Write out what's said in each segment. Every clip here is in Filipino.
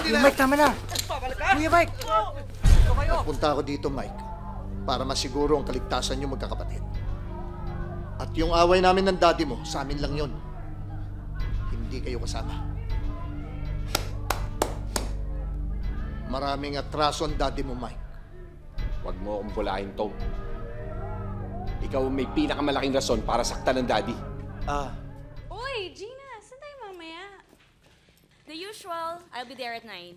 Mike, tama na. Kuya Mike. Nagpunta ako dito, Mike, para masiguro ang kaligtasan niyo magkakapatid. At yung away namin ng daddy mo, sa amin lang yon. Hindi kayo kasama. Maraming atraso ang daddy mo, Mike. Huwag mo akong bulahin, Tom. Ikaw may pinakamalaking rason para saktan ng daddy. Uy, Gina, saan tayo mamaya? The usual. I'll be there at 9.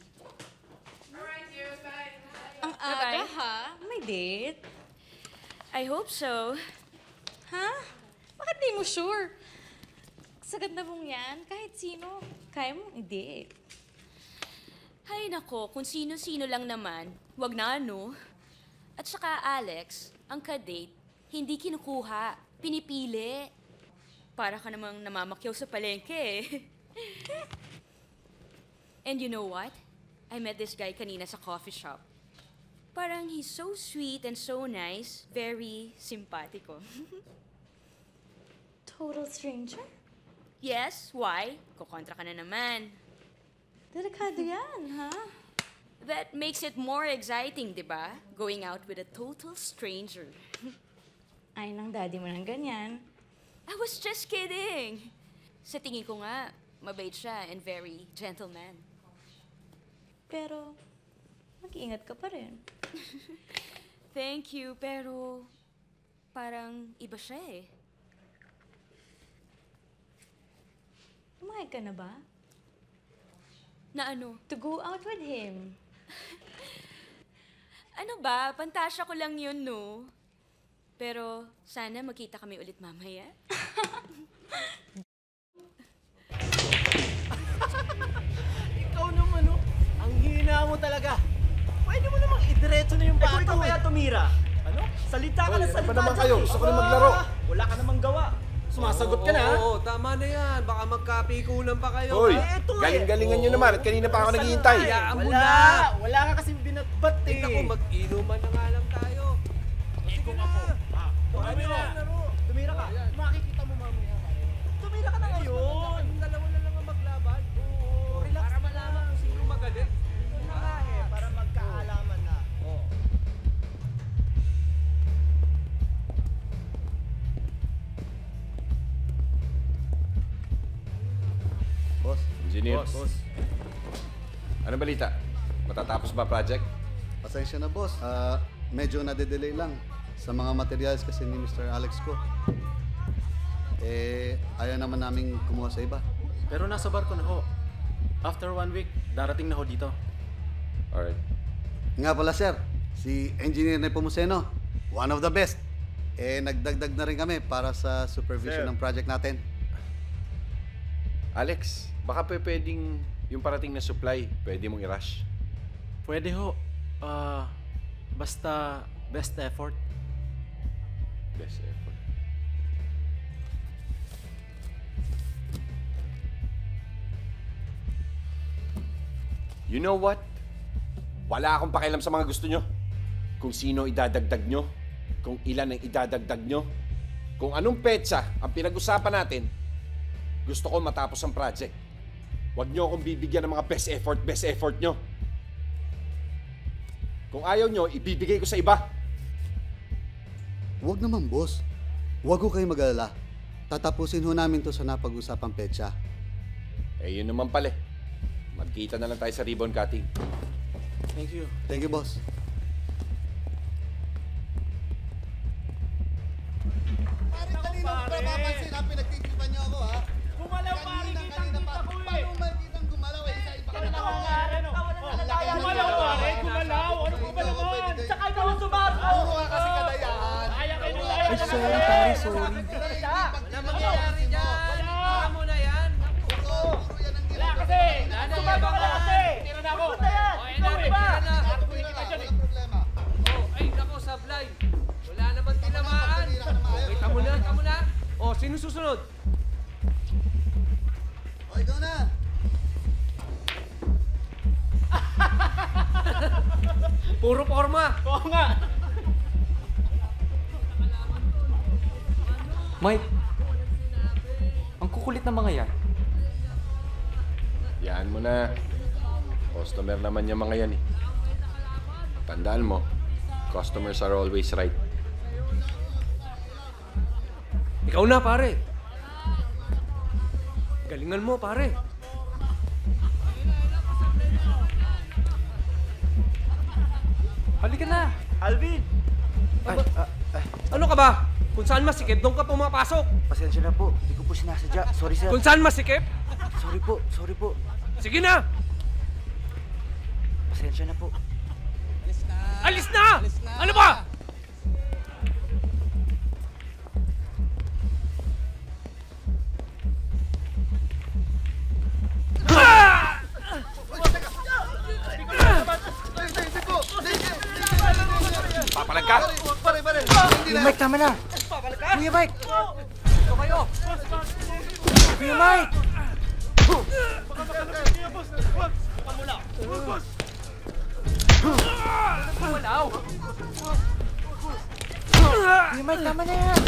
Alright, dear. Bye. Ang aga, ha? May date? I hope so. Ha? Bakit di mo sure? Sa ganda mong yan, kahit sino, kaya mong i-date. Hay nako, kung sino-sino lang naman, wag na ano. At saka, Alex, ang ka-date, hindi kinukuha, pinipili. Para ka namang namamakyaw sa palengke eh. And you know what? I met this guy kanina sa coffee shop. Parang he's so sweet and so nice, very simpatiko. Total stranger? Yes, why? Kukontra ka na naman. Delikado yan, ha? That makes it more exciting, di ba? Going out with a total stranger. Ay, nang daddy mo ng ganyan. I was just kidding. Sa tingin ko nga, mabait siya and very gentleman. Pero, mag-iingat ka pa rin. Thank you, pero parang iba siya eh. Pumayag ka na ba? Na ano? To go out with him. Ano ba? Pantasya ko lang yun, no? Pero sana magkita kami ulit mamaya. Ikaw naman, oh. Ang hina mo talaga. Pwede mo namang idiretso na yung bato. Ikaw kaya tumira. Ano? Salita ka na salita. Ano ba naman kayo? Gusto ko na maglaro. Wala ka namang gawa. Sumasagot ka na, ha? Oo, tama na yan. Baka magkapikunan pa kayo. Hoy, eto eh. galing-galingan nyo naman at kanina pa ako naghihintay. Hayaan mo Wala. na. Wala ka kasing binatbat eh. Tingnan ko, mag-inuman na nga lang tayo. Sige na. Tumira ka. Tumira ka. Makikita mo mamaya. Tumira ka na ngayon. Yung dalawa na lang ang maglaban. Oo. Relax Para ka malaman lang. kung sino magaling. Yun na nga eh. Para magkaalaman na. Oo. Boss, Engineer, Boss. ano balita? Matatapos ba project? Pasensya na, boss. Medyo nade-delay lang sa mga materials kasi ni Mr. Alex ko. Ayaw naman namin kumuha sa iba. Pero nasa barko na ho. After 1 week, darating na ho dito. Alright. Nga pala, sir, si Engineer Nepomuceno, one of the best. Nagdagdag na rin kami para sa supervision ng project natin. Alex, baka pwedeng yung parating na supply, pwede mong i-rush. Pwede ho. Basta best effort. Best effort. You know what? Wala akong pakialam sa mga gusto nyo. Kung sino idadagdag nyo, kung ilan ang idadagdag nyo, kung anong petsa ang pinag-usapan natin, gusto ko matapos ang project. Huwag nyo akong bibigyan ng mga best effort nyo. Kung ayaw nyo, ibibigay ko sa iba. Huwag naman, boss. Huwag ko kayo mag-alala. Tatapusin ho namin to sa napag-usapang petsa. Eh, yun naman pala. Magkita na lang tayo sa ribbon cutting. Thank you. Thank you, boss. Pare, kanina ko pa mapansin ha, pinagtitipan niyo ako ha. Gumalaw, pare, kitang-kita ko eh. Paano man kitang gumalaw eh? Sa iba ka na Gumalaw, pare. Gumalaw. Ano po ba naman? Saka ikaw ang sumarko. Puro ka kasi kadayaan. Kaya kayo nila. Ay, sorry, pare, sorry. Wala mangyayari dyan. Baka mo na yan. Puro yan ang Wala kasi. Sumama ka na kasi. Tira na ako. Punta yan. O, ayun na, tira na. Walang problema. Oh, ay, nako, sablay. Wala naman tinamaan. Kita mo na, kita mo na. Oh, sino susunod? O, ikaw na. Puro forma. Oo nga. Mike, ang kukulit ng mga yan. Yan mo na. Customer naman yung mga yan eh. Tandaan mo, customers are always right. Ikaw na, pare. Galingan mo, pare. Halika na. Alvin! Ano ka ba? Kung saan masikip, doon ka pumapasok. Pasensya na po. Hindi ko po sinasadya. Sorry, sir. Kung saan masikip, Sorry po. Sorry po. sige na. Pasensya na po. Alis na! Ano ba? Papalag ka! Kuya Mike, tama na! Kuya Mike! Ito kayo. Kuya Mike! Walaw. Kuya Mike, tama na yan!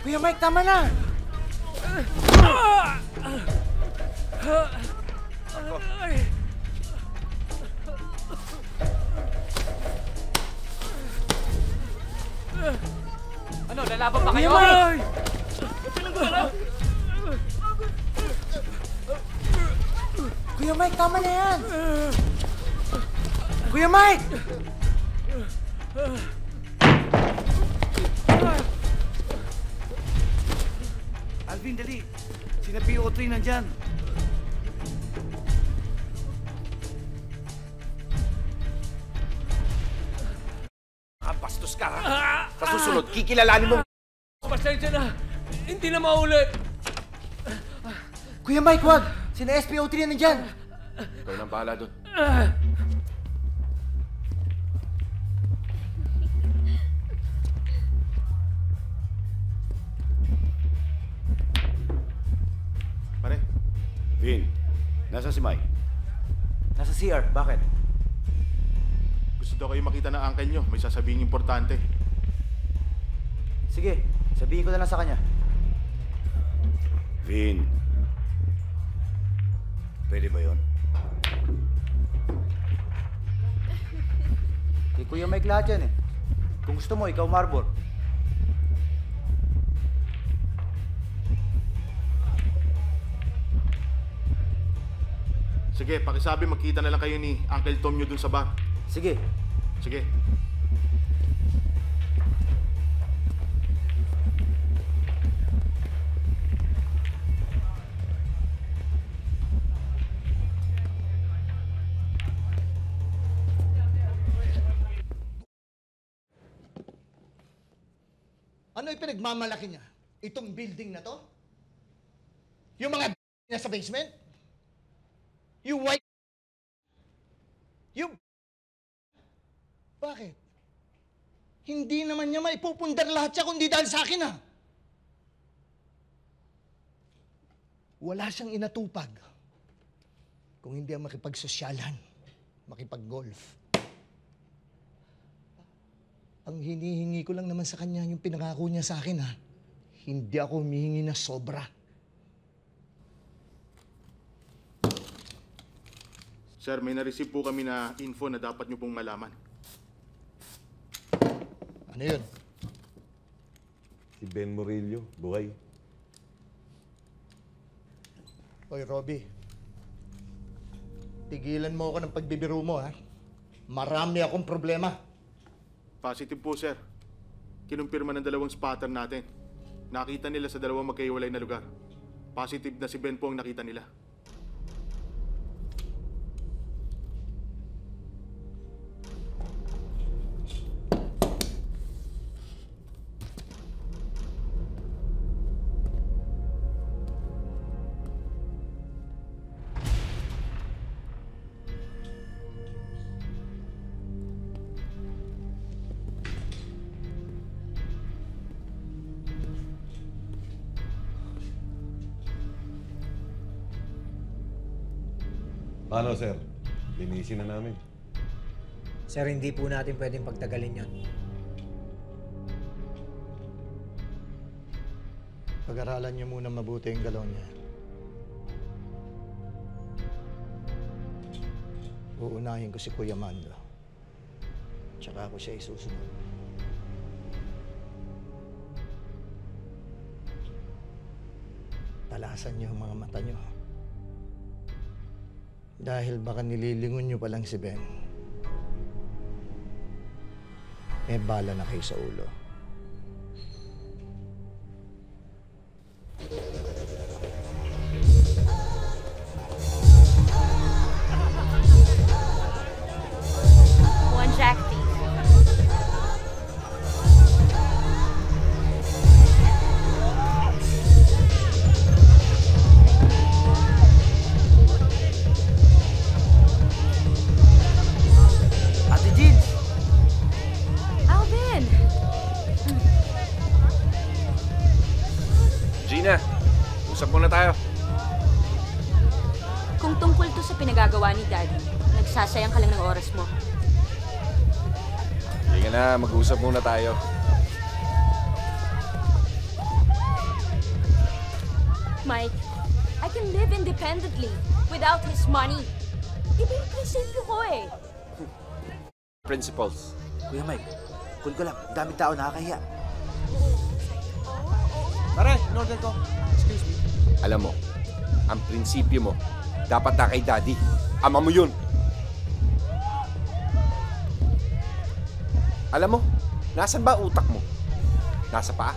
Kuya Mike, tama na! Ano, lalaban pa kayo? Kuya Mike, tama na yan! Kuya Mike! Alvin, dali! Sina PO3 nandyan! Bastos ka ha? Sa susunod, kikilalanin mo. Pasensya na. Hindi na maulit. Kuya Mike, wag! Sina SPO3 nandyan! Ikaw nang bahala doon. Pare, Vin, nasa si Mike? Nasa CR, bakit? gusto daw kayo makita ng uncle nyo. May sasabihin importante. Sige, sabihin ko na lang sa kanya. Vin, pwede ba yun? Kay Kuya Mike lahat yan eh. Kung gusto mo, ikaw Marbor. Sige, pakisabi magkita na lang kayo ni Uncle Tom nyo dun sa bar. Sige. Sige. Ano ipinagmamalaki niya? Itong building na to? Yung mga niya sa basement? You white... You... Bakit? Hindi naman niya maipupundar lahat siya kundi dahil sa akin, ha? Wala siyang inatupag. Kung hindi ang makipagsosyalan, makipag-golf. Ang hinihingi ko lang naman sa kanya yung pinangako niya sa akin, ha? Hindi ako humihingi na sobra. Sir, may na-receive po kami na info na dapat nyo pong malaman. Ano yun? Si Ben Murillo, buhay. Hoy, Robby. Tigilan mo ako ng pagbibiro mo, ha? Marami akong problema. Positive po, sir. Kinumpirma ng dalawang spotter natin. Nakita nila sa dalawang magkahiwalay na lugar. Positive na si Ben po ang nakita nila. Paano, sir? Linisin na namin. Sir, hindi po natin pwedeng pagtagalin yon. Pag-aralan niyo muna mabuti yung galaw niya. Uunahin ko si Kuya Mando. Tsaka ako siya isusunod. Talasan niyo ang mga mata niyo. Dahil baka nililingon niyo pa lang si Ben. May bala na kayo sa ulo. One Jack thief. Ate Jean! Alvin! Gina, usap muna tayo. Kung tungkol to sa pinagagawa ni Daddy, nagsasayang ka lang ng oras mo. Sige na, mag-usap muna tayo. Mike, I can live independently without his money. Iba yung prinsipyo ko eh. Principles. Kuya Mike, cool ko lang. Daming tao nakakahiya. Pare, in-order ko. Excuse me. Alam mo, ang prinsipyo mo, dapat na kay Daddy. Ama mo yun. Alam mo, nasan ba utak mo? Nasa paa.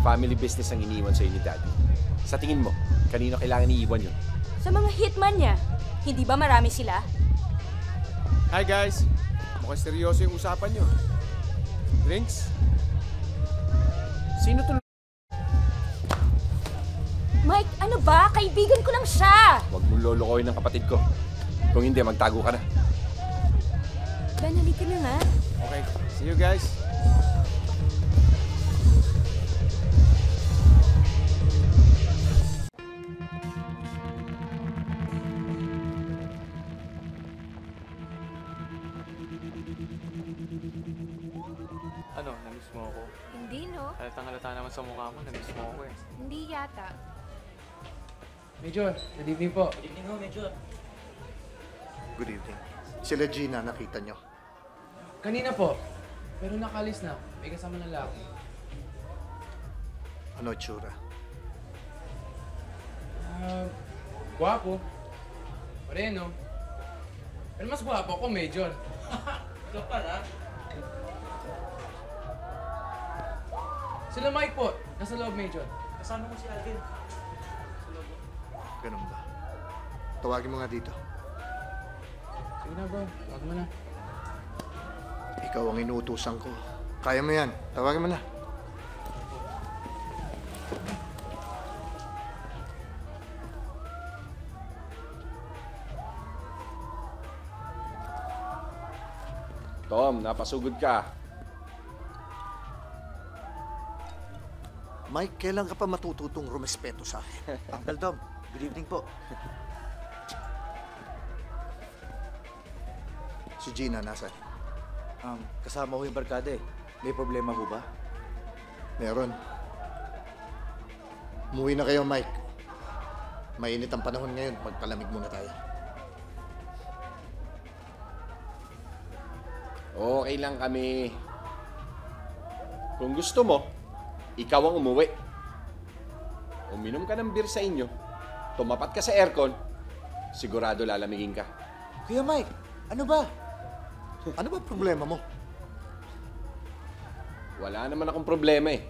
Family business ang iniwan sa'yo ni Daddy. Sa tingin mo, kanino kailangan iiwan yun? Sa mga hitman niya, hindi ba marami sila? Hi guys. Mukhang seryoso yung usapan nyo. Drinks? Sino to? Mike, ano ba? Kaibigan ko lang siya! Huwag mong lolokohin ng kapatid ko. Kung hindi, magtago ka na. Ben, halika na nga. Okay. See you guys. Ano, namiss mo ako? Hindi, no? Halatang-halata naman sa mukha mo, namiss mo ako eh. Hindi yata. Major, good evening po. Good evening ho, Major. Good evening. Sila Gina, nakita niyo. Kanina po, pero nakalis na. May kasama ng lalaki. Ano tsura? Guwapo. Moreno. Pero mas guwapo ako, Major. Ikaw pala? Sila Mike po, nasa loob, Major. Kasama mo si Alvin. Ganun ba? Tawagin mo nga dito. Sige na bro, tawag mo na. Ikaw ang inuutusan ko. Kaya mo yan. Tawagin mo na. Tom, napasugod ka. Mike, kailan ka pa matututong rumespeto sa akin? Uncle Tom, good evening po. Si Gina, nasaan? Kasama ko yung barkada eh. May problema ho ba? Meron. Umuwi na kayo, Mike. Mainit ang panahon ngayon. Magpalamig muna tayo. Okay lang kami. Kung gusto mo, ikaw ang umuwi. Uminom ka ng beer sa inyo, tumapat ka sa aircon, sigurado lalamigin ka. Kuya Mike, ano ba? Ano ba problema mo? Wala naman akong problema eh.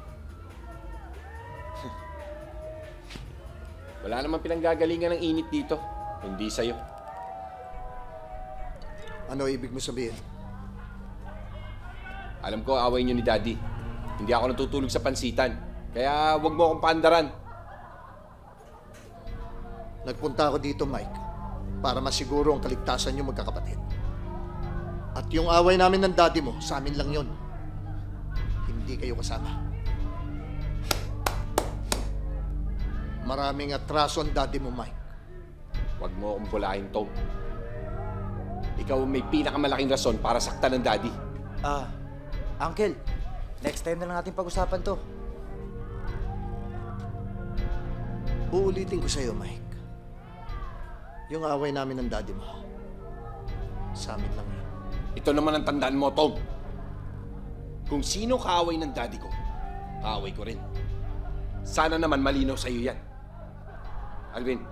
Wala naman pinanggagalingan ng init dito, kundi sa'yo. Ano ibig mo sabihin? Alam ko, away niyo ni Daddy. Hindi ako natutulog sa pansitan. Kaya wag mo akong paandaran. Nagpunta ako dito, Mike, para masiguro ang kaligtasan niyo magkakapatid. At yung away namin ng daddy mo, sa amin lang yon. Hindi kayo kasama. Maraming atraso ang daddy mo, Mike. Wag mo akong bulahin, Tom. Ikaw ang may pinakamalaking rason para saktan ng Daddy. Uncle, next time na lang natin pag-usapan to. Uulitin ko sa'yo, Mike. Yung away namin ng daddy mo, sa amin lang yun. Ito naman ang tandaan mo, Tom. Kung sino kaaway ng daddy ko, kaaway ko rin. Sana naman malinaw sa'yo yan. Alvin,